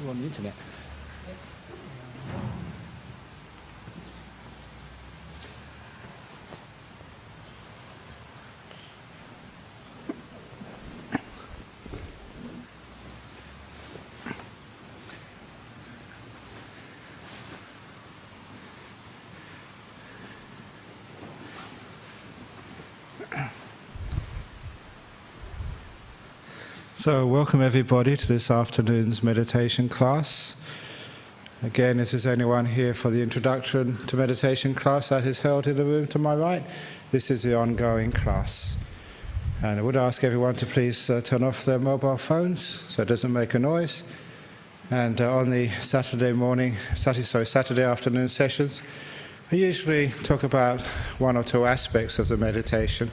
We're on the internet. Yes. So, welcome everybody to this afternoon's meditation class. Again, if there's anyone here for the introduction to meditation class that is held in the room to my right, this is the ongoing class. And I would ask everyone to please turn off their mobile phones so it doesn't make a noise. And on the Saturday afternoon sessions, I usually talk about one or two aspects of the meditation.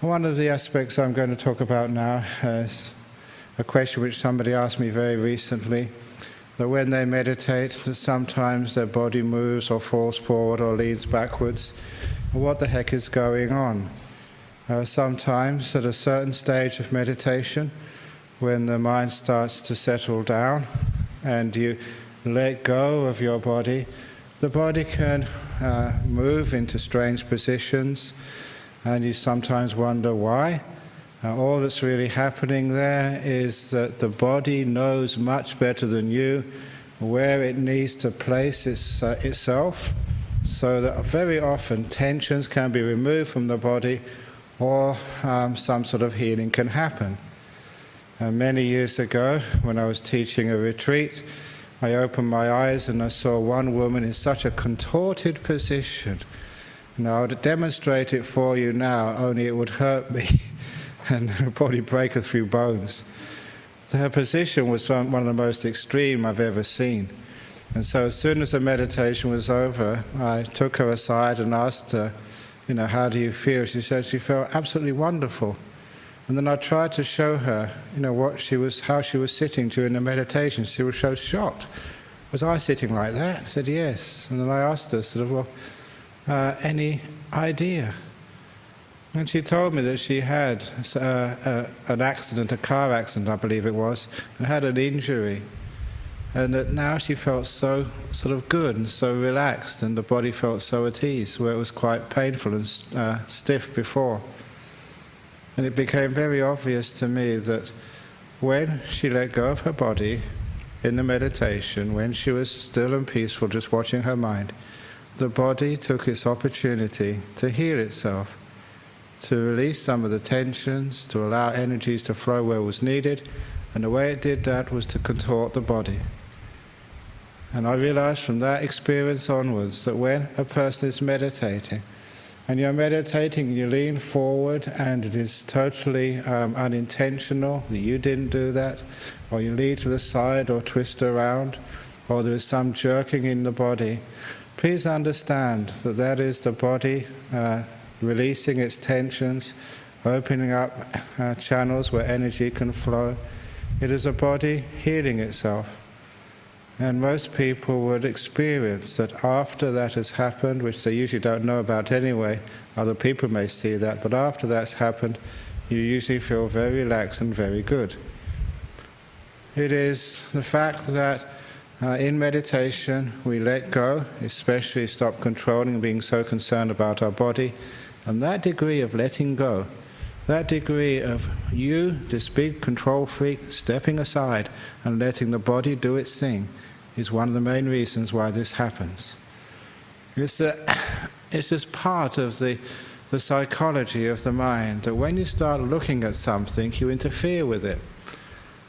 One of the aspects I'm going to talk about now is a question which somebody asked me very recently, that when they meditate, that sometimes their body moves or falls forward or leans backwards. What the heck is going on? Sometimes at a certain stage of meditation, when the mind starts to settle down and you let go of your body, the body can move into strange positions, and you sometimes wonder why. All that's really happening there is that the body knows much better than you where it needs to place itself, so that very often tensions can be removed from the body or some sort of healing can happen. Many years ago, when I was teaching a retreat, I opened my eyes and I saw one woman in such a contorted position. Now, I would demonstrate it for you now, only it would hurt me and probably break her through bones. Her position was one of the most extreme I've ever seen. And so as soon as the meditation was over, I took her aside and asked her, how do you feel? She said she felt absolutely wonderful. And then I tried to show her, how she was sitting during the meditation. She was so shocked. Was I sitting like that? I said, yes. And then I asked her, any idea? And she told me that she had an accident, a car accident I believe it was, and had an injury. And that now she felt so sort of good and so relaxed, and the body felt so at ease, where it was quite painful and stiff before. And it became very obvious to me that when she let go of her body in the meditation, when she was still and peaceful, just watching her mind, the body took its opportunity to heal itself, to release some of the tensions, to allow energies to flow where was needed, and the way it did that was to contort the body. And I realized from that experience onwards that when a person is meditating, and you're meditating and you lean forward and it is totally unintentional, that you didn't do that, or you lean to the side or twist around, or there is some jerking in the body, please understand that that is the body releasing its tensions, opening up channels where energy can flow. It is a body healing itself. And most people would experience that after that has happened, which they usually don't know about anyway, other people may see that, but after that's happened, you usually feel very relaxed and very good. It is the fact that in meditation we let go, especially stop controlling and being so concerned about our body, and that degree of letting go, that degree of you, this big control freak, stepping aside and letting the body do its thing, is one of the main reasons why this happens. It's just part of the psychology of the mind, that when you start looking at something, you interfere with it.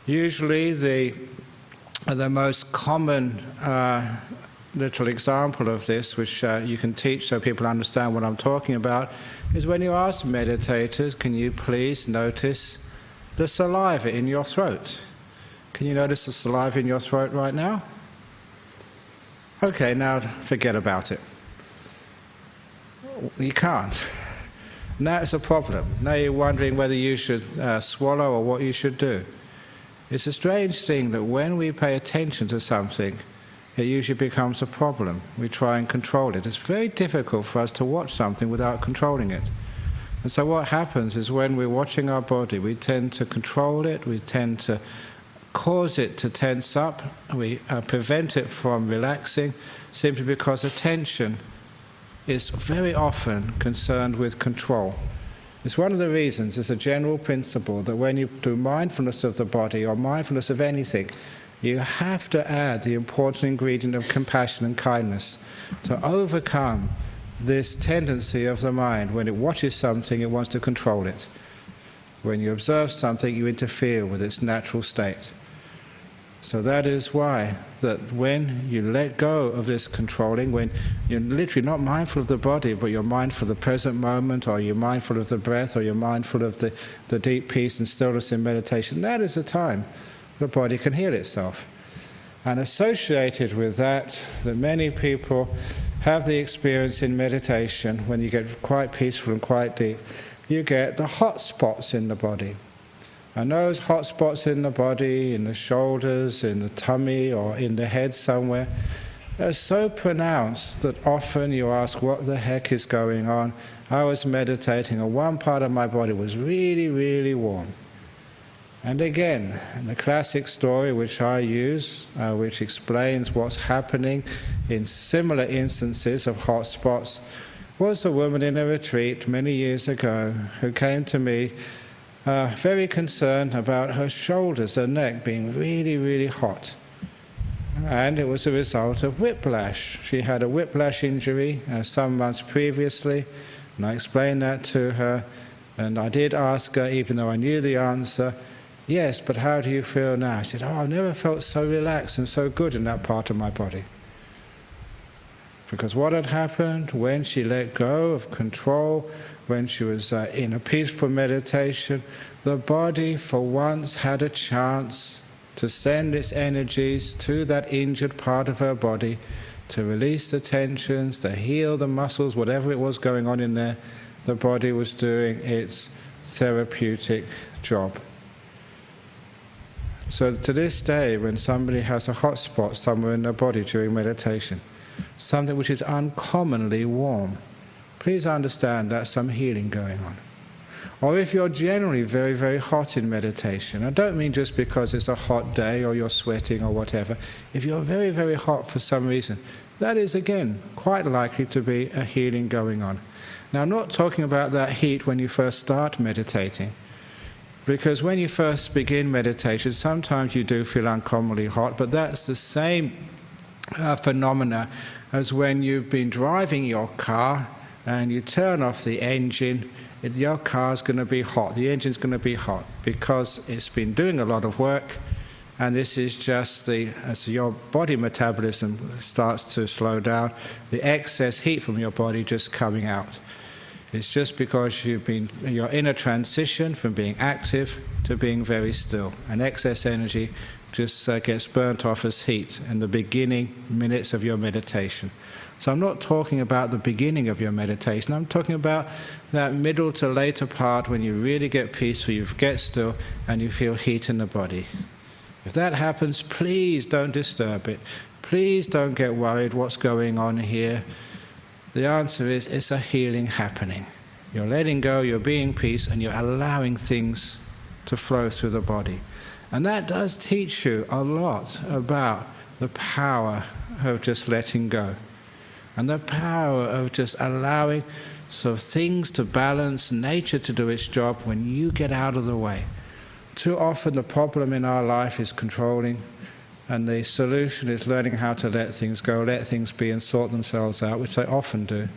Usually the most common little example of this, which you can teach so people understand what I'm talking about, is when you ask meditators, can you please notice the saliva in your throat? Can you notice the saliva in your throat right now? Okay, now forget about it. You can't. Now it's a problem. Now you're wondering whether you should swallow or what you should do. It's a strange thing that when we pay attention to something, it usually becomes a problem. We try and control it. It's very difficult for us to watch something without controlling it. And so what happens is when we're watching our body, we tend to control it, we tend to cause it to tense up, we prevent it from relaxing, simply because attention is very often concerned with control. It's one of the reasons, it's a general principle, that when you do mindfulness of the body or mindfulness of anything, you have to add the important ingredient of compassion and kindness to overcome this tendency of the mind. When it watches something, it wants to control it. When you observe something, you interfere with its natural state. So that is why that when you let go of this controlling, when you're literally not mindful of the body, but you're mindful of the present moment, or you're mindful of the breath, or you're mindful of the deep peace and stillness in meditation, that is the time the body can heal itself. And associated with that many people have the experience in meditation, when you get quite peaceful and quite deep, you get the hot spots in the body. And those hot spots in the body, in the shoulders, in the tummy, or in the head somewhere, are so pronounced that often you ask, what the heck is going on? I was meditating and one part of my body was really, really warm. And again, the classic story which I use, which explains what's happening in similar instances of hot spots, was a woman in a retreat many years ago who came to me very concerned about her shoulders and neck being really, really hot. And it was a result of whiplash. She had a whiplash injury some months previously, and I explained that to her, and I did ask her, even though I knew the answer, yes, but how do you feel now? She said, oh, I've never felt so relaxed and so good in that part of my body. Because what had happened when she let go of control, when she was in a peaceful meditation, the body for once had a chance to send its energies to that injured part of her body, to release the tensions, to heal the muscles, whatever it was going on in there. The body was doing its therapeutic job. So to this day, when somebody has a hot spot somewhere in their body during meditation, something which is uncommonly warm, please understand that's some healing going on. Or if you're generally very, very hot in meditation, I don't mean just because it's a hot day or you're sweating or whatever, if you're very, very hot for some reason, that is again quite likely to be a healing going on. Now I'm not talking about that heat when you first start meditating, because when you first begin meditation, sometimes you do feel uncommonly hot, but that's the same phenomena as when you've been driving your car and you turn off the engine. Your car's going to be hot, the engine's going to be hot, because it's been doing a lot of work, and this is just as your body metabolism starts to slow down, the excess heat from your body just coming out. It's just because you're in a transition from being active to being very still, and excess energy just gets burnt off as heat in the beginning minutes of your meditation. So I'm not talking about the beginning of your meditation, I'm talking about that middle to later part when you really get peaceful, you get still, and you feel heat in the body. If that happens, please don't disturb it. Please don't get worried what's going on here. The answer is, it's a healing happening. You're letting go, you're being peace, and you're allowing things to flow through the body. And that does teach you a lot about the power of just letting go, and the power of just allowing things to balance, nature to do its job when you get out of the way. Too often the problem in our life is controlling, and the solution is learning how to let things go, let things be and sort themselves out, which they often do.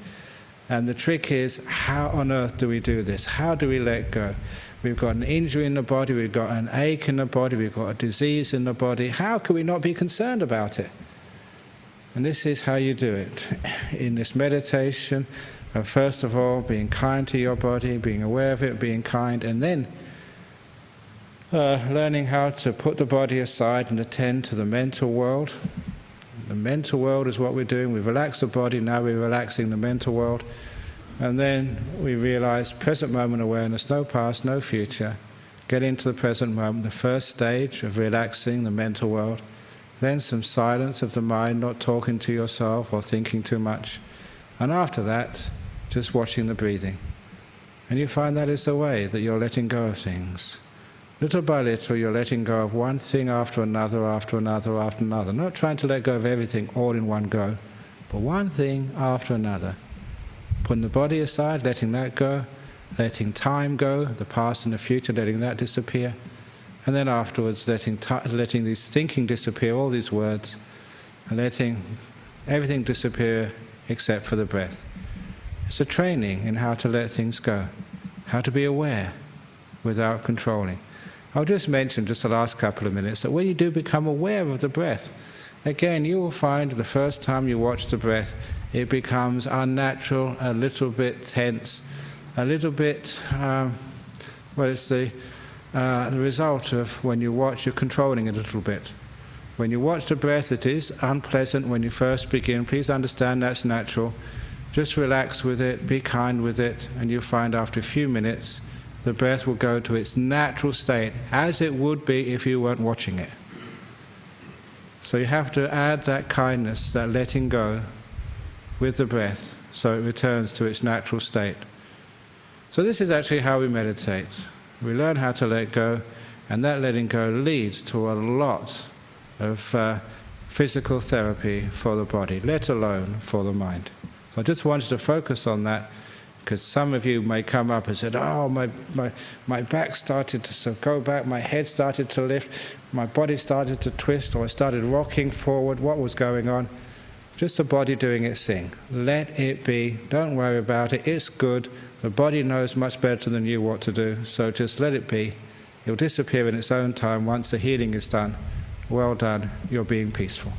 And the trick is, how on earth do we do this? How do we let go? We've got an injury in the body, we've got an ache in the body, we've got a disease in the body. How can we not be concerned about it? And this is how you do it. In this meditation, first of all, being kind to your body, being aware of it, being kind, and then learning how to put the body aside and attend to the mental world. The mental world is what we're doing. We've relaxed the body, now we're relaxing the mental world. And then we realize present moment awareness, no past, no future. Get into the present moment, the first stage of relaxing the mental world. Then some silence of the mind, not talking to yourself or thinking too much. And after that, just watching the breathing. And you find that is the way that you're letting go of things. Little by little, you're letting go of one thing after another, after another, after another. Not trying to let go of everything all in one go, but one thing after another. Putting the body aside, letting that go, letting time go, the past and the future, letting that disappear, and then afterwards letting this thinking disappear, all these words, and letting everything disappear except for the breath. It's a training in how to let things go, how to be aware without controlling. I'll just mention, just the last couple of minutes, that when you do become aware of the breath, again, you will find the first time you watch the breath, it becomes unnatural, a little bit tense, a little bit, it's the result of when you watch, you're controlling it a little bit. When you watch the breath, it is unpleasant when you first begin. Please understand that's natural. Just relax with it, be kind with it, and you'll find after a few minutes, the breath will go to its natural state, as it would be if you weren't watching it. So you have to add that kindness, that letting go, with the breath, so it returns to its natural state. So this is actually how we meditate. We learn how to let go, and that letting go leads to a lot of physical therapy for the body, let alone for the mind. So I just wanted to focus on that, because some of you may come up and said, oh, my back started to go back, my head started to lift, my body started to twist, or I started rocking forward. What was going on? Just the body doing its thing. Let it be. Don't worry about it. It's good. The body knows much better than you what to do, so just let it be. It'll disappear in its own time once the healing is done. Well done. You're being peaceful.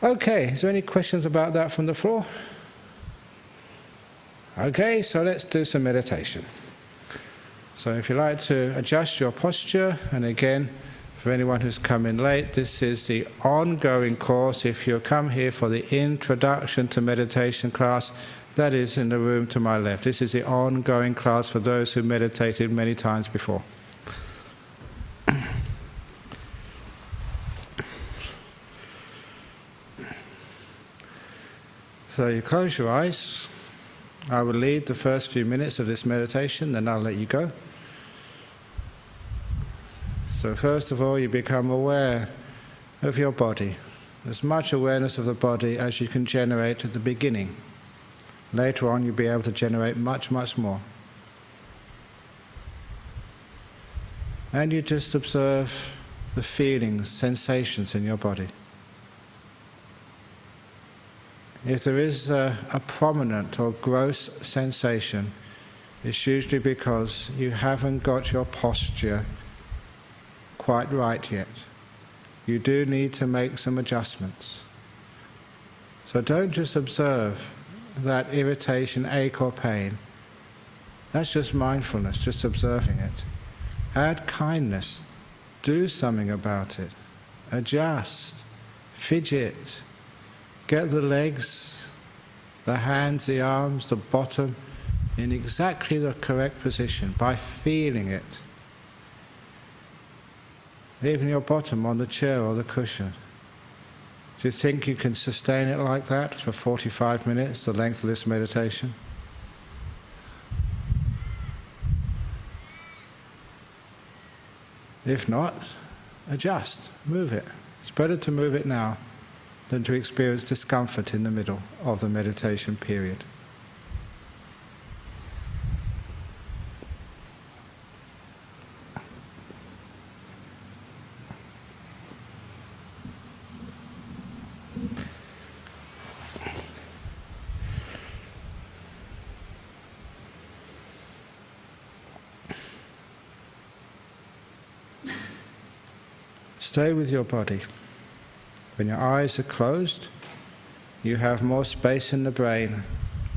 Okay, is there any questions about that from the floor? Okay, so let's do some meditation. So if you like to adjust your posture, and again, for anyone who's come in late, this is the ongoing course. If you come here for the introduction to meditation class, that is in the room to my left. This is the ongoing class for those who meditated many times before. So you close your eyes. I will lead the first few minutes of this meditation, then I'll let you go. So first of all, you become aware of your body. As much awareness of the body as you can generate at the beginning. Later on, you'll be able to generate much, much more. And you just observe the feelings, sensations in your body. If there is a prominent or gross sensation, it's usually because you haven't got your posture quite right yet. You do need to make some adjustments. So don't just observe that irritation, ache or pain. That's just mindfulness, just observing it. Add kindness. Do something about it. Adjust. Fidget. Get the legs, the hands, the arms, the bottom in exactly the correct position by feeling it. Even your bottom on the chair or the cushion. Do you think you can sustain it like that for 45 minutes, the length of this meditation? If not, adjust, move it. It's better to move it now than to experience discomfort in the middle of the meditation period. Stay with your body. When your eyes are closed, you have more space in the brain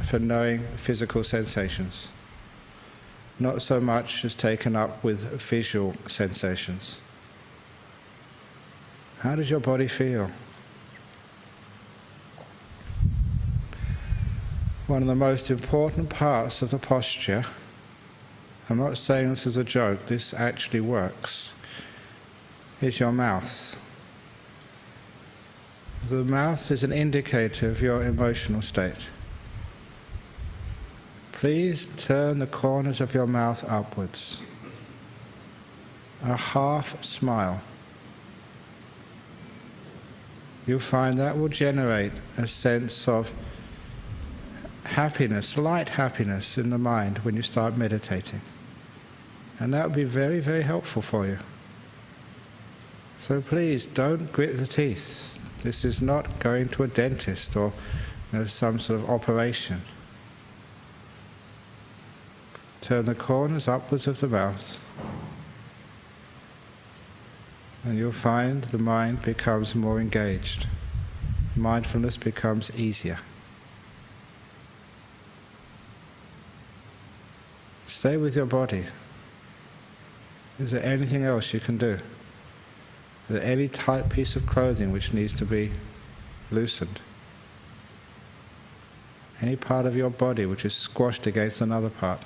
for knowing physical sensations. Not so much as taken up with visual sensations. How does your body feel? One of the most important parts of the posture, I'm not saying this as a joke, this actually works, is your mouth. The mouth is an indicator of your emotional state. Please turn the corners of your mouth upwards. a half smile. You'll find that will generate a sense of happiness, light happiness in the mind when you start meditating. And that will be very, very helpful for you. So please don't grit the teeth. This is not going to a dentist or some sort of operation. Turn the corners upwards of the mouth, and you'll find the mind becomes more engaged. Mindfulness becomes easier. Stay with your body. Is there anything else you can do? Is there any tight piece of clothing which needs to be loosened? Any part of your body which is squashed against another part?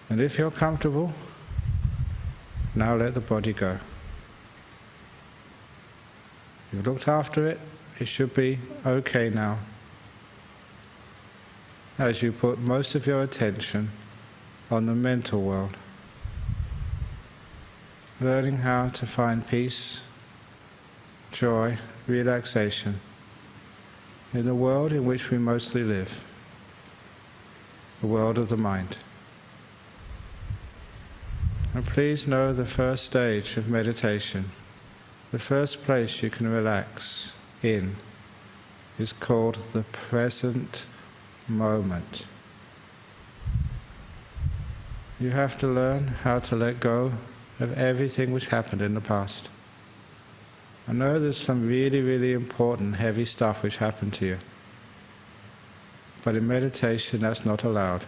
And if you're comfortable, now let the body go. You've looked after it, it should be okay now. As you put most of your attention on the mental world, learning how to find peace, joy, relaxation in the world in which we mostly live, the world of the mind. And please know the first stage of meditation, the first place you can relax in, is called the present moment. You have to learn how to let go of everything which happened in the past. I know there's some really, really important, heavy stuff which happened to you, but in meditation that's not allowed.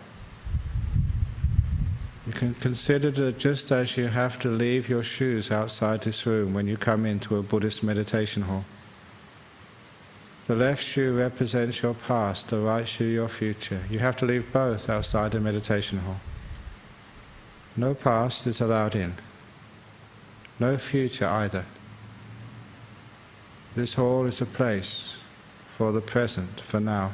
You can consider that just as you have to leave your shoes outside this room when you come into a Buddhist meditation hall. The left shoe represents your past, the right shoe your future. You have to leave both outside the meditation hall. No past is allowed in. No future either. This hall is a place for the present, for now.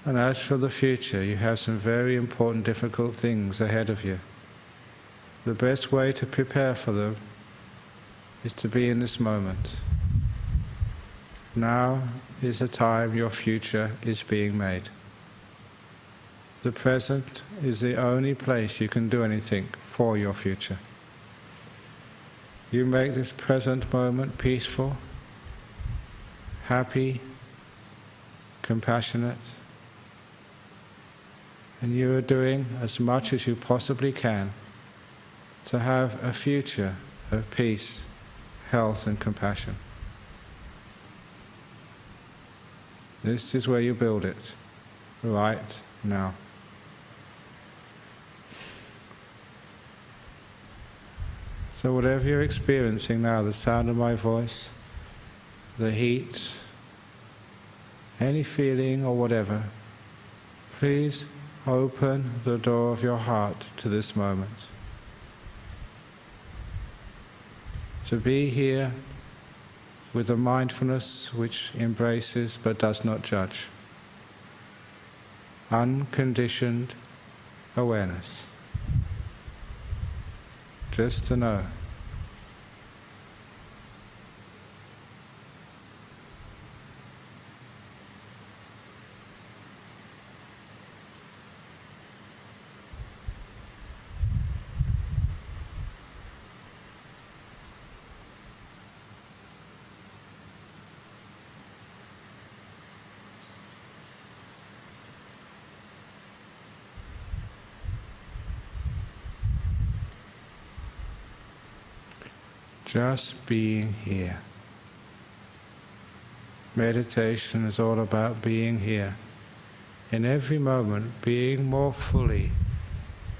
And as for the future, you have some very important, difficult things ahead of you. The best way to prepare for them is to be in this moment. Now is the time your future is being made. The present is the only place you can do anything for your future. You make this present moment peaceful, happy, compassionate, and you are doing as much as you possibly can to have a future of peace, health and compassion. This is where you build it, right now. So whatever you're experiencing now, the sound of my voice, the heat, any feeling or whatever, please open the door of your heart to this moment. To be here with a mindfulness which embraces but does not judge. Unconditioned awareness. Just to know. Just being here. Meditation is all about being here. In every moment, being more fully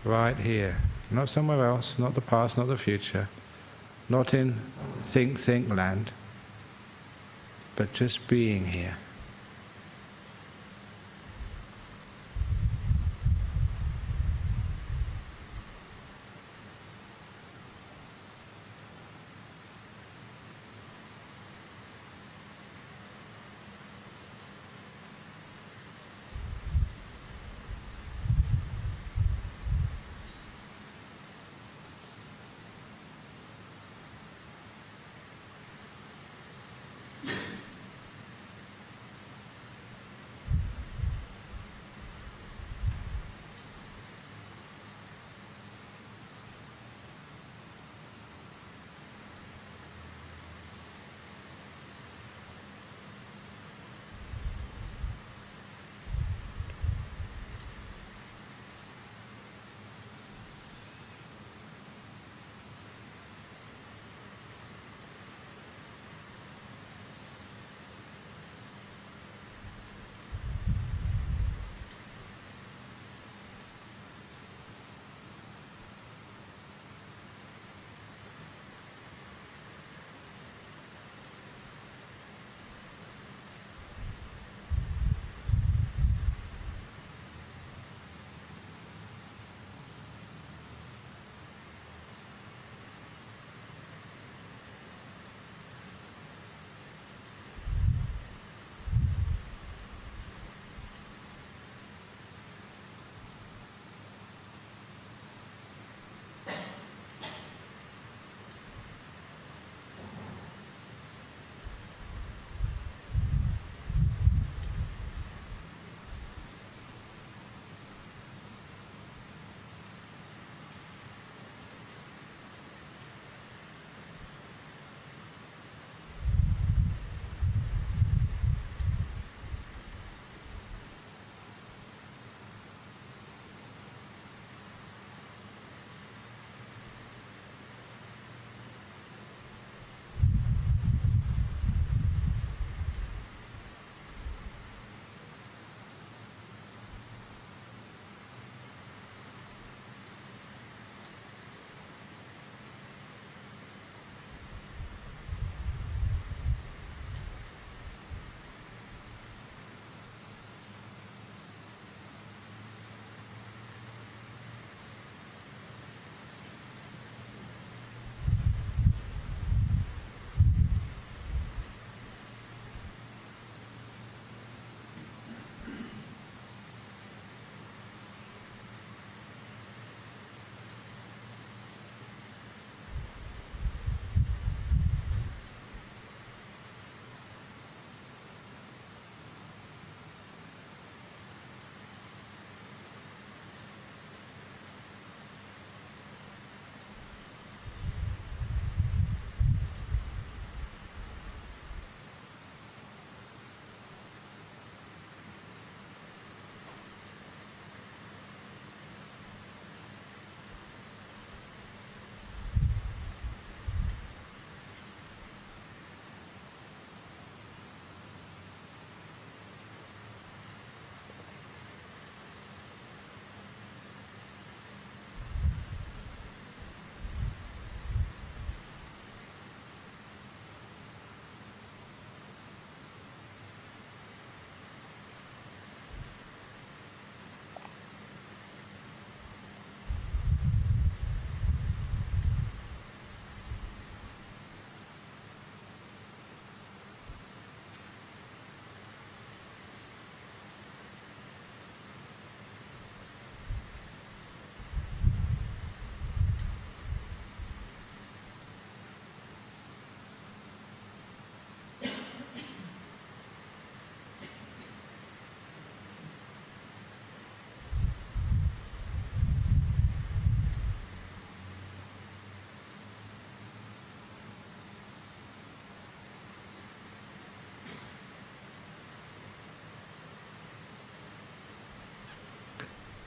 right here. Not somewhere else, not the past, not the future. Not in think land. But just being here.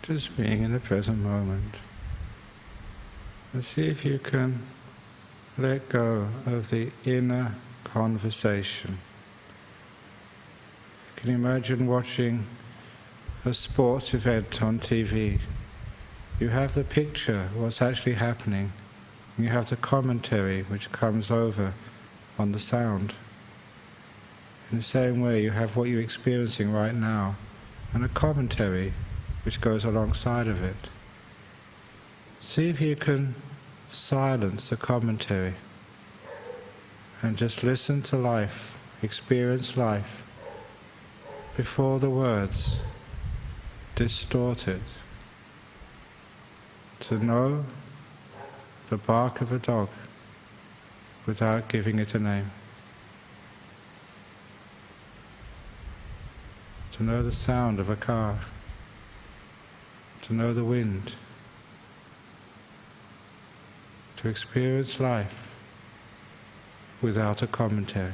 just being in the present moment. And see if you can let go of the inner conversation. You can imagine watching a sports event on TV. You have the picture, what's actually happening. You have the commentary which comes over on the sound. In the same way, you have what you're experiencing right now and a commentary which goes alongside of it. See if you can silence the commentary and just listen to life, experience life before the words distort it. To know the bark of a dog without giving it a name. To know the sound of a car. To know the wind. To experience life without a commentary.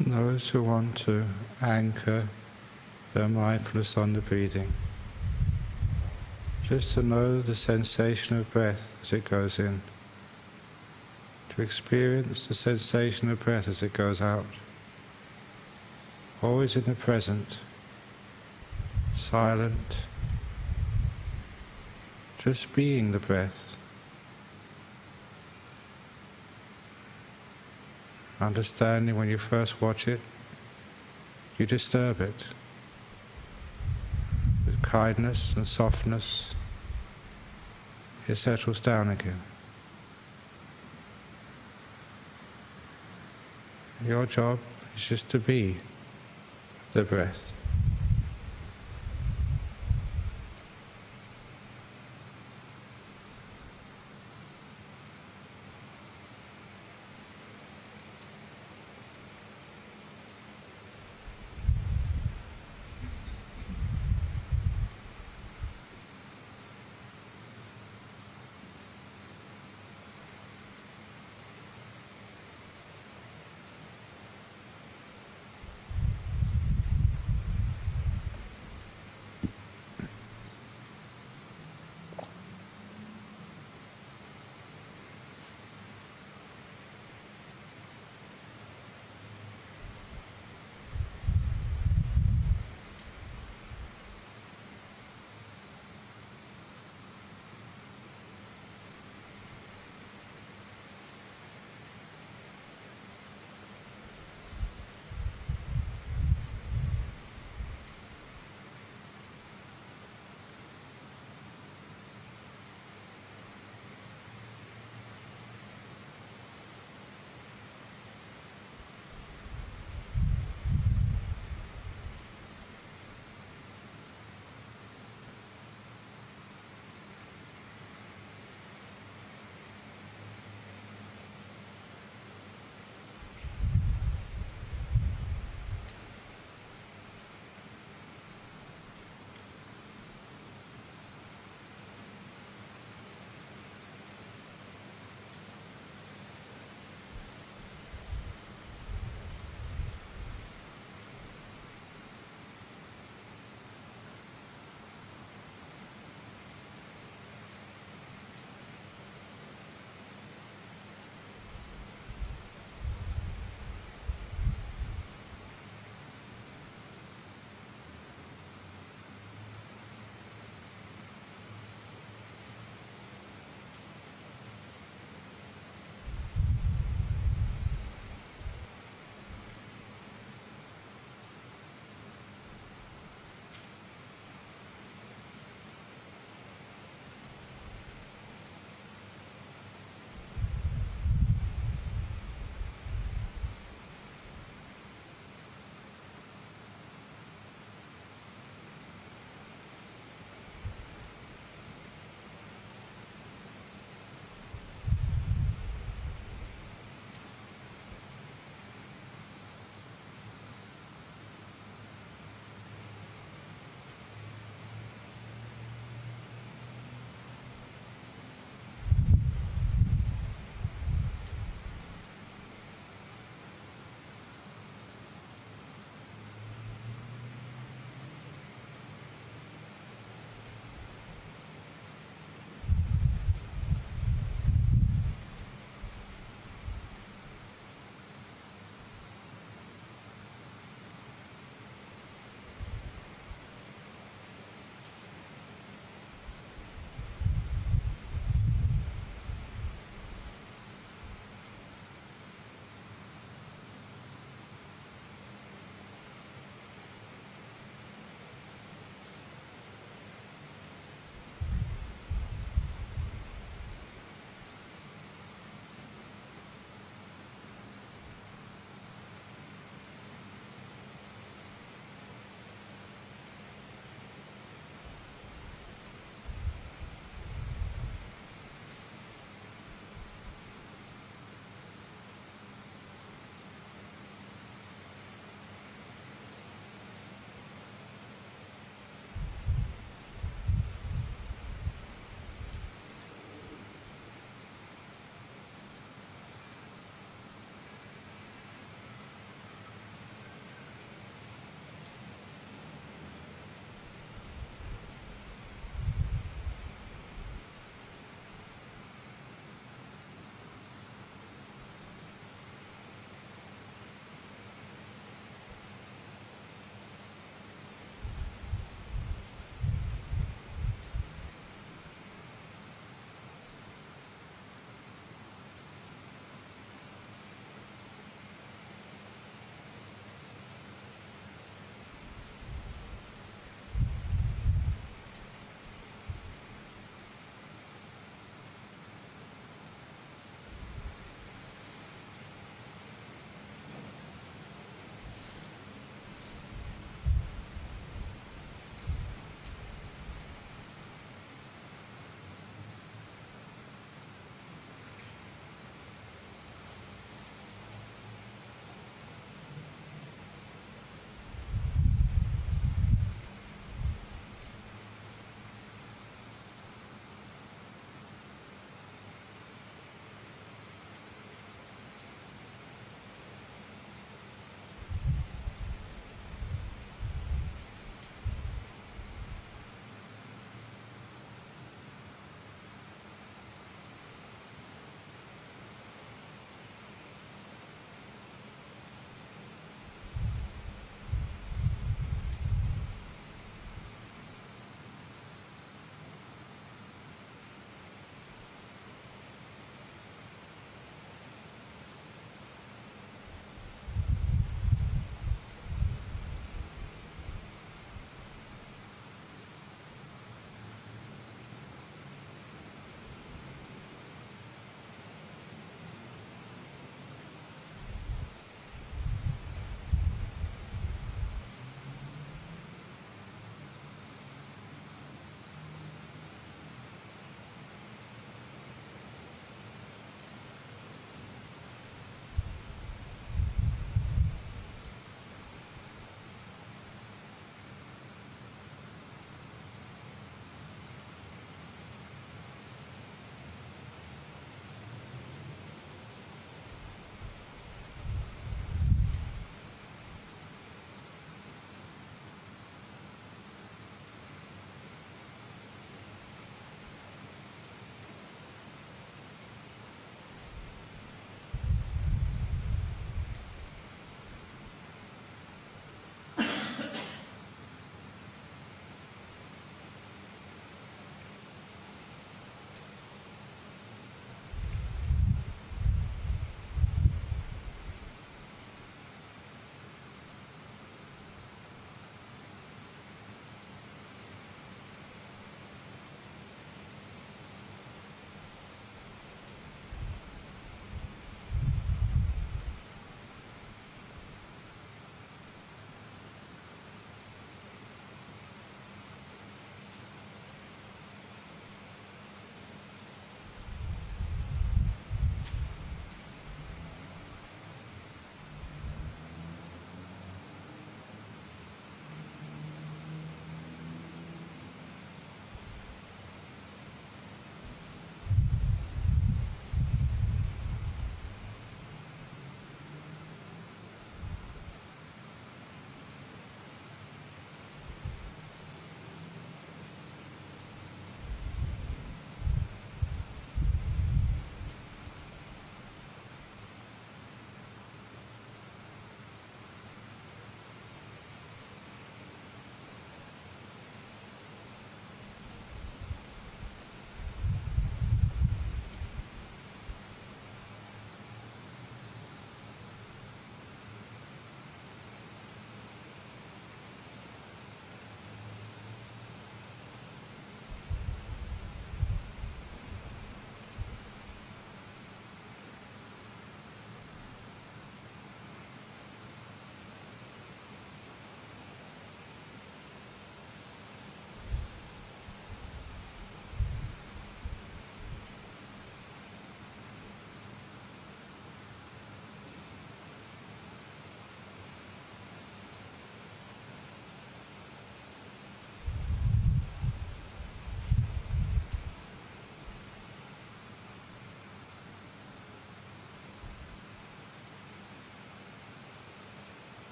Those who want to anchor their mindfulness on the breathing, just to know the sensation of breath as it goes in, to experience the sensation of breath as it goes out, always in the present, silent, just being the breath. Understanding when you first watch it, you disturb it with kindness and softness. It settles down again. Your job is just to be the breath.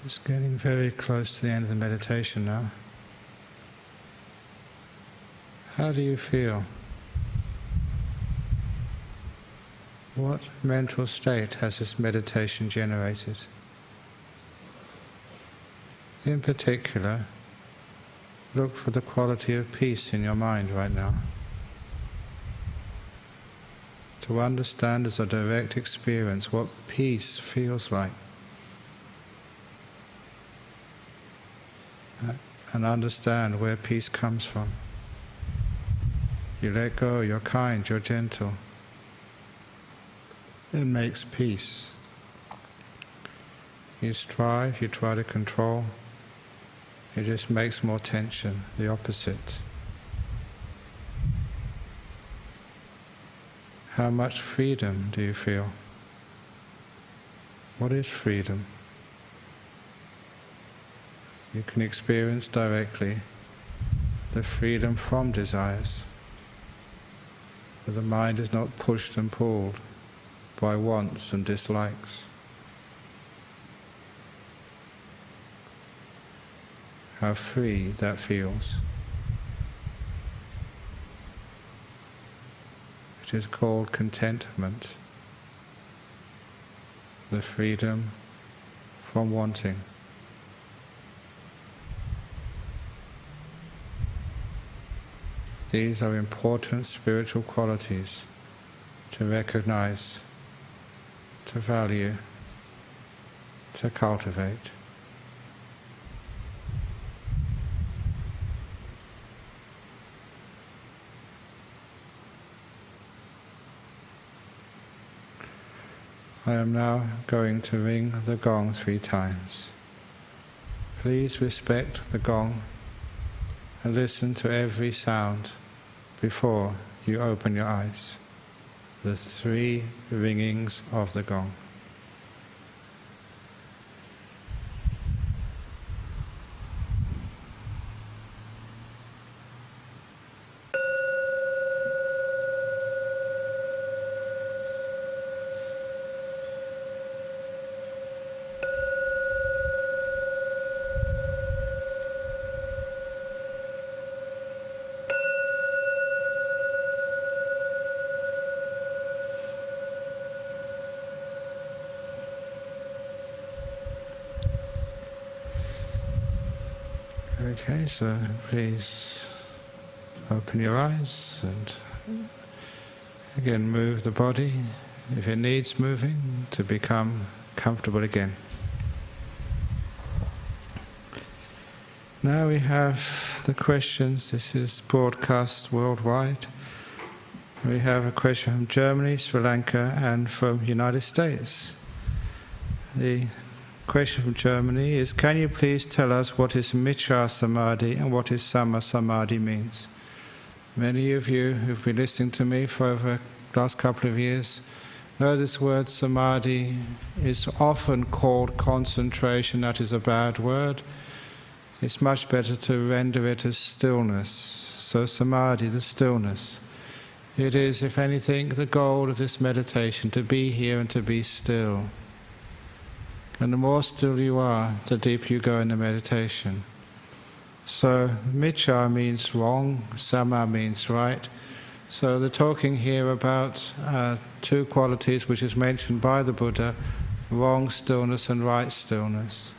It's getting very close to the end of the meditation now. How do you feel? What mental state has this meditation generated? In particular, look for the quality of peace in your mind right now. To understand as a direct experience what peace feels like. And understand where peace comes from. You let go, you're kind, you're gentle. It makes peace. You strive, you try to control, it just makes more tension, the opposite. How much freedom do you feel? What is freedom? You can experience directly the freedom from desires. But the mind is not pushed and pulled by wants and dislikes. How free that feels. It is called contentment, the freedom from wanting. These are important spiritual qualities to recognize, to value, to cultivate. I am now going to ring the gong 3 times. Please respect the gong and listen to every sound before you open your eyes. The 3 ringings of the gong. Okay, so please open your eyes and again move the body, if it needs moving, to become comfortable again. Now we have the questions. This is broadcast worldwide. We have a question from Germany, Sri Lanka and from the United States. The question from Germany is, can you please tell us what is Miccha Samadhi and what is Samma Samadhi means? Many of you who've been listening to me for over the last couple of years know this word Samadhi is often called concentration. That is a bad word. It's much better to render it as stillness. So Samadhi, the stillness. It is, if anything, the goal of this meditation, to be here and to be still. And the more still you are, the deeper you go in the meditation. So, Miccha means wrong, Samma means right. So they're talking here about 2 qualities which is mentioned by the Buddha, wrong stillness and right stillness.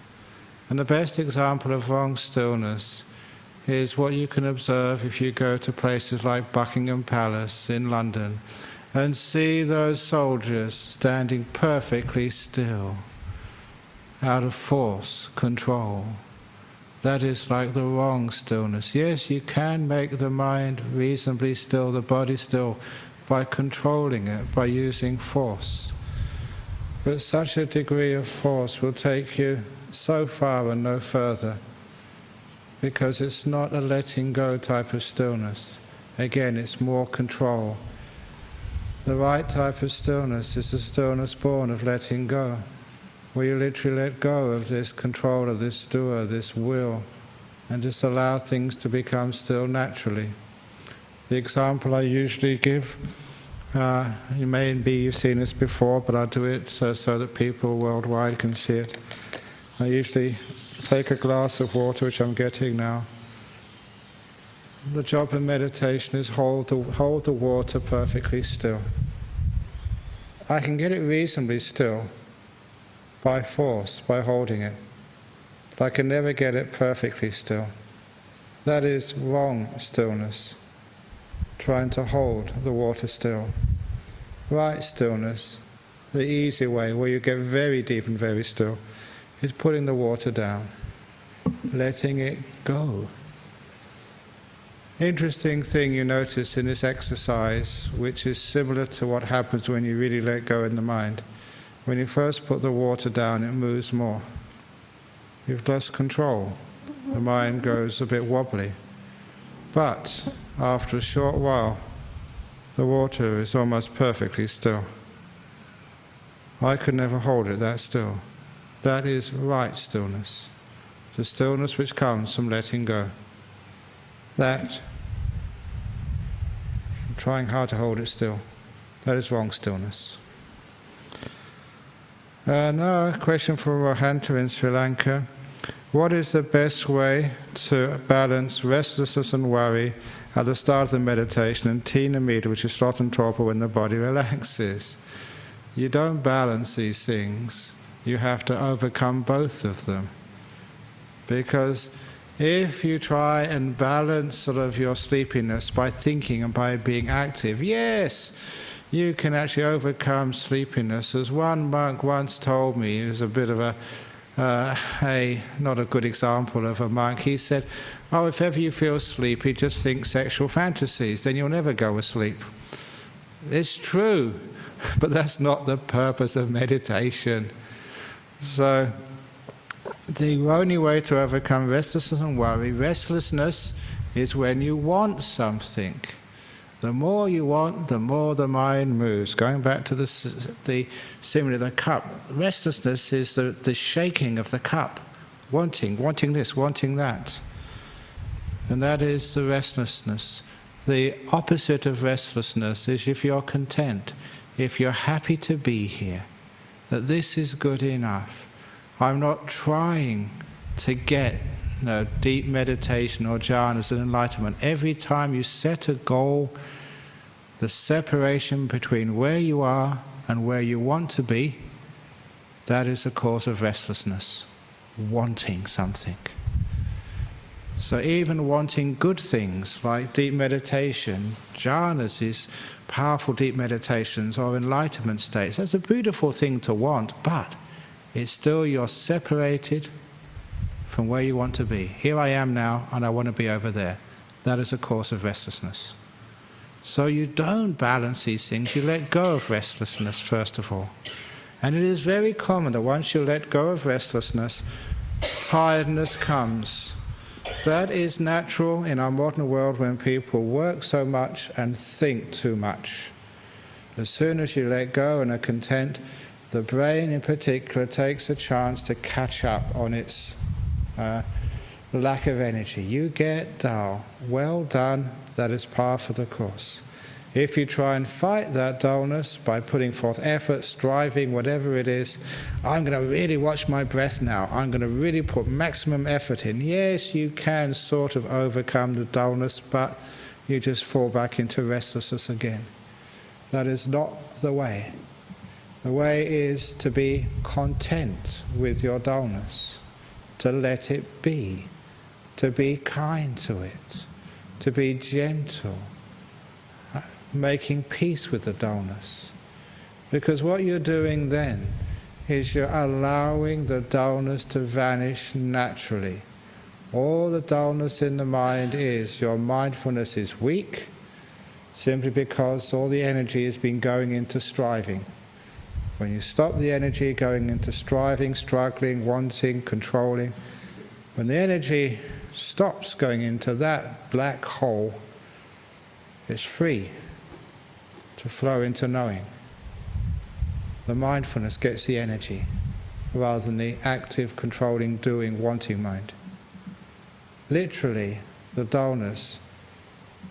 And the best example of wrong stillness is what you can observe if you go to places like Buckingham Palace in London and see those soldiers standing perfectly still, out of force, control. That is like the wrong stillness. Yes, you can make the mind reasonably still, the body still, by controlling it, by using force. But such a degree of force will take you so far and no further, because it's not a letting go type of stillness. Again, it's more control. The right type of stillness is the stillness born of letting go, where you literally let go of this control of this doer, this will, and just allow things to become still naturally. The example I usually give, you've seen this before, but I'll do it so that people worldwide can see it. I usually take a glass of water, which I'm getting now. The job of meditation is hold the water perfectly still. I can get it reasonably still by force, by holding it. But I can never get it perfectly still. That is wrong stillness, trying to hold the water still. Right stillness, the easy way, where you get very deep and very still, is putting the water down, letting it go. Interesting thing you notice in this exercise, which is similar to what happens when you really let go in the mind. When you first put the water down, it moves more. You've lost control. The mind goes a bit wobbly. But after a short while, the water is almost perfectly still. I could never hold it that still. That is right stillness. The stillness which comes from letting go. That, I'm trying hard to hold it still, that is wrong stillness. Now a question from Rohanta in Sri Lanka. What is the best way to balance restlessness and worry at the start of the meditation and tina mita, which is sloth and torpor, when the body relaxes? You don't balance these things. You have to overcome both of them. Because if you try and balance sort of your sleepiness by thinking and by being active, yes, you can actually overcome sleepiness. As one monk once told me, he was a bit of not a good example of a monk. He said, oh, if ever you feel sleepy, just think sexual fantasies, then you'll never go asleep. It's true, but that's not the purpose of meditation. So the only way to overcome restlessness and worry, restlessness is when you want something. The more you want, the more the mind moves. Going back to the simile, the cup. Restlessness is the shaking of the cup. Wanting this, wanting that. And that is the restlessness. The opposite of restlessness is if you're content, if you're happy to be here, that this is good enough. I'm not trying to get deep meditation or jhanas and enlightenment. Every time you set a goal, the separation between where you are and where you want to be, that is the cause of restlessness, wanting something. So even wanting good things like deep meditation, jhanas is powerful deep meditations, or enlightenment states, that's a beautiful thing to want, but it's still you're separated from where you want to be. Here I am now, and I want to be over there. That is a cause of restlessness. So you don't balance these things, you let go of restlessness first of all. And it is very common that once you let go of restlessness, tiredness comes. That is natural in our modern world when people work so much and think too much. As soon as you let go and are content, the brain in particular takes a chance to catch up on its lack of energy. You get dull. Well done, that is part of the course. If you try and fight that dullness by putting forth effort, striving, whatever it is, I'm going to really watch my breath now, I'm going to really put maximum effort in. Yes, you can sort of overcome the dullness, but you just fall back into restlessness again. That is not the way. The way is to be content with your dullness, to let it be, to be kind to it, to be gentle, making peace with the dullness. Because what you're doing then is you're allowing the dullness to vanish naturally. All the dullness in the mind is your mindfulness is weak, simply because all the energy has been going into striving. When you stop the energy going into striving, struggling, wanting, controlling, when the energy stops going into that black hole, it's free to flow into knowing. The mindfulness gets the energy rather than the active, controlling, doing, wanting mind. Literally, the dullness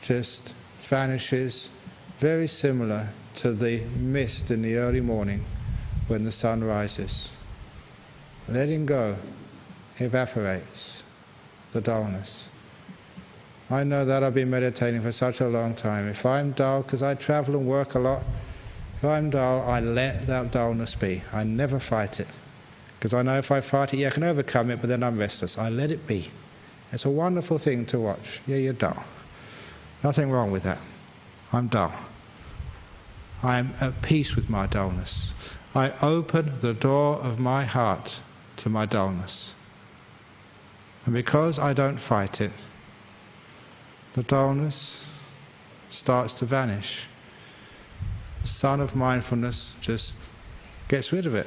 just vanishes, very similar to the mist in the early morning when the sun rises. letting go evaporates the dullness. I know that I've been meditating for such a long time. If I'm dull, because I travel and work a lot, if I'm dull, I let that dullness be. I never fight it. Because I know if I fight it, I can overcome it, but then I'm restless. I let it be. It's a wonderful thing to watch. Yeah, you're dull. Nothing wrong with that. I'm dull. I'm at peace with my dullness. I open the door of my heart to my dullness. And because I don't fight it, the dullness starts to vanish. The sun of mindfulness just gets rid of it.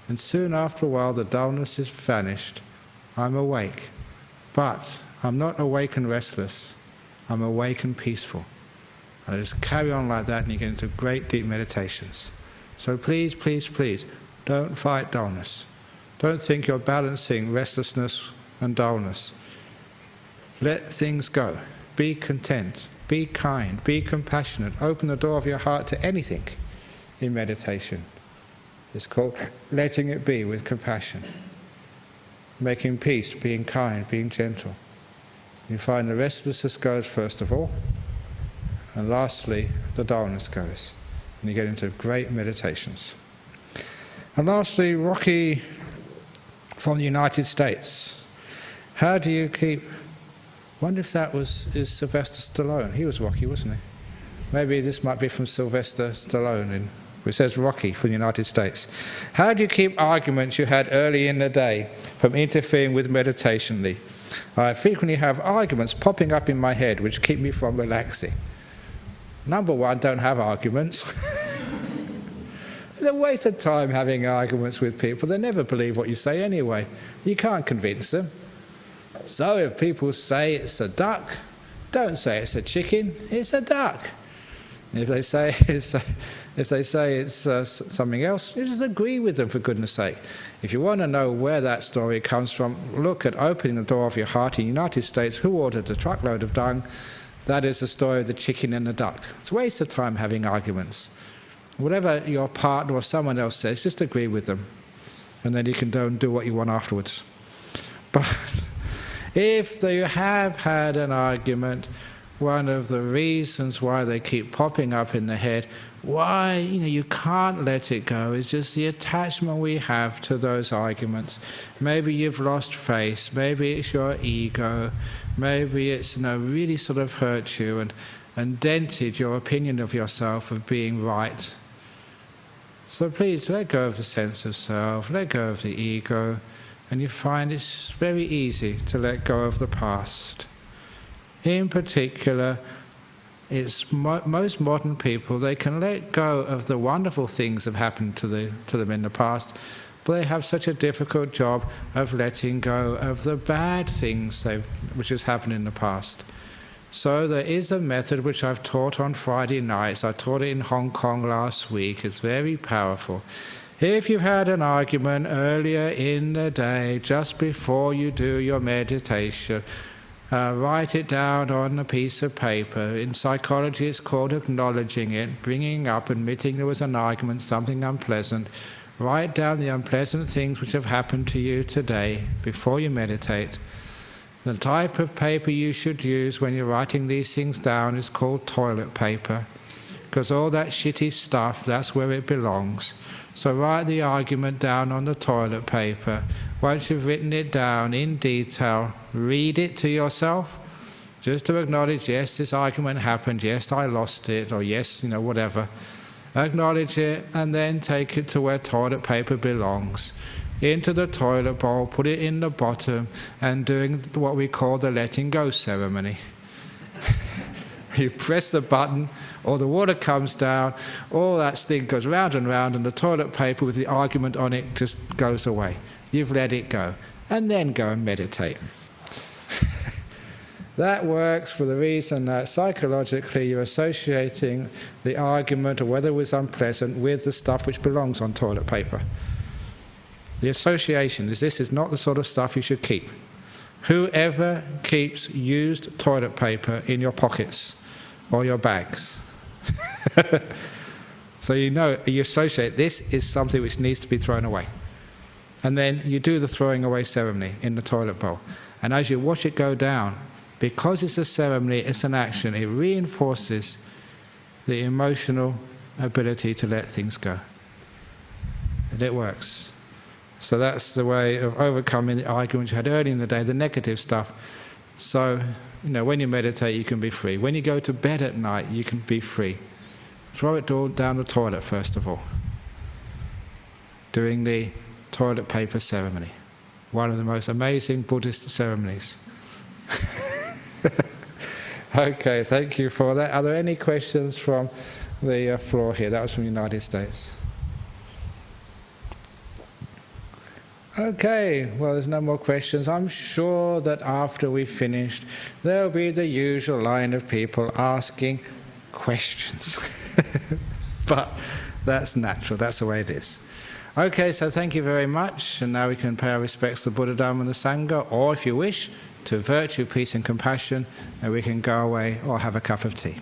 And soon after a while the dullness is vanished. I'm awake. But I'm not awake and restless. I'm awake and peaceful. And I just carry on like that and you get into great deep meditations. So please, please, please, don't fight dullness. Don't think you're balancing restlessness and dullness. Let things go. Be content. Be kind. Be compassionate. Open the door of your heart to anything in meditation. It's called letting it be with compassion. Making peace, being kind, being gentle. You find the restlessness goes first of all, and lastly, the dullness goes. And you get into great meditations. And lastly, Rocky from the United States. How do you keep... I wonder if that is Sylvester Stallone. He was Rocky, wasn't he? Maybe this might be from Sylvester Stallone, it says Rocky from the United States. How do you keep arguments you had early in the day from interfering with meditationally? I frequently have arguments popping up in my head which keep me from relaxing. Number one, don't have arguments. It's a waste of time having arguments with people. They never believe what you say anyway. You can't convince them. So if people say it's a duck, don't say it's a chicken, it's a duck. If they say it's something else, you just agree with them, for goodness sake. If you want to know where that story comes from, look at opening the door of your heart in the United States. Who ordered a truckload of dung? That is the story of the chicken and the duck. It's a waste of time having arguments. Whatever your partner or someone else says, just agree with them. And then you can go and do what you want afterwards. But if you have had an argument, one of the reasons why they keep popping up in the head, why you can't let it go, is just the attachment we have to those arguments. Maybe you've lost faith, maybe it's your ego, maybe it's really sort of hurt you and dented your opinion of yourself of being right. So please let go of the sense of self, let go of the ego, and you find it's very easy to let go of the past. In particular, it's most modern people, they can let go of the wonderful things that have happened to them in the past, but they have such a difficult job of letting go of the bad things which has happened in the past. So there is a method which I've taught on Friday nights. I taught it in Hong Kong last week. It's very powerful. If you've had an argument earlier in the day, just before you do your meditation, write it down on a piece of paper. In psychology it's called acknowledging it, bringing up, admitting there was an argument, something unpleasant. Write down the unpleasant things which have happened to you today before you meditate. The type of paper you should use when you're writing these things down is called toilet paper, because all that shitty stuff, that's where it belongs. So write the argument down on the toilet paper. Once you've written it down in detail, read it to yourself, just to acknowledge, yes, this argument happened, yes, I lost it, or yes, whatever. Acknowledge it, and then take it to where toilet paper belongs. Into the toilet bowl, put it in the bottom, and doing what we call the letting go ceremony. You press the button, or the water comes down, all that thing goes round and round, and the toilet paper with the argument on it just goes away. You've let it go. And then go and meditate. That works for the reason that psychologically you're associating the argument, or whether it was unpleasant, with the stuff which belongs on toilet paper. The association is this is not the sort of stuff you should keep. Whoever keeps used toilet paper in your pockets or your bags, so you associate this is something which needs to be thrown away. And then you do the throwing away ceremony in the toilet bowl. And as you watch it go down, because it's a ceremony, it's an action, it reinforces the emotional ability to let things go. And it works. So that's the way of overcoming the arguments you had early in the day, the negative stuff. So, when you meditate, you can be free. When you go to bed at night, you can be free. Throw it all down the toilet, first of all. Doing the toilet paper ceremony. One of the most amazing Buddhist ceremonies. Okay, thank you for that. Are there any questions from the floor here? That was from the United States. Okay, well, there's no more questions. I'm sure that after we've finished, there'll be the usual line of people asking questions. But that's natural, that's the way it is. Okay, so thank you very much, and now we can pay our respects to the Buddha, Dharma and the Sangha, or if you wish, to virtue, peace and compassion, and we can go away or have a cup of tea.